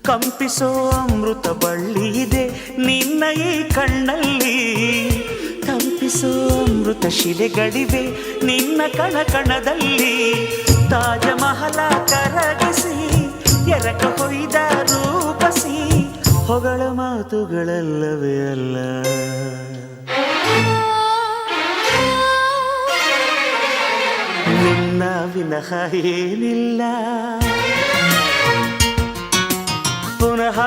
ಕಂಪಿಸೋ ಅಮೃತ ಬಳ್ಳಿ ಇದೆ ನಿನ್ನ ಈ ಕಣ್ಣಲ್ಲಿ. ಕಂಪಿಸೋ ಅಮೃತ ಶಿಲೆಗಳಿವೆ ನಿನ್ನ ಕಣ ಕಣದಲ್ಲಿ. ತಾಜ ಮಹಲ ಕರಗಿಸಿ ಎರಕ ಹೊಯ್ದ ರೂಪಸಿ ಹೊಗಳ ಮಾತುಗಳಲ್ಲವೇ ಅಲ್ಲ. ನಿನ್ನ ವಿನಃ ಏನಿಲ್ಲ. ಪುನಃ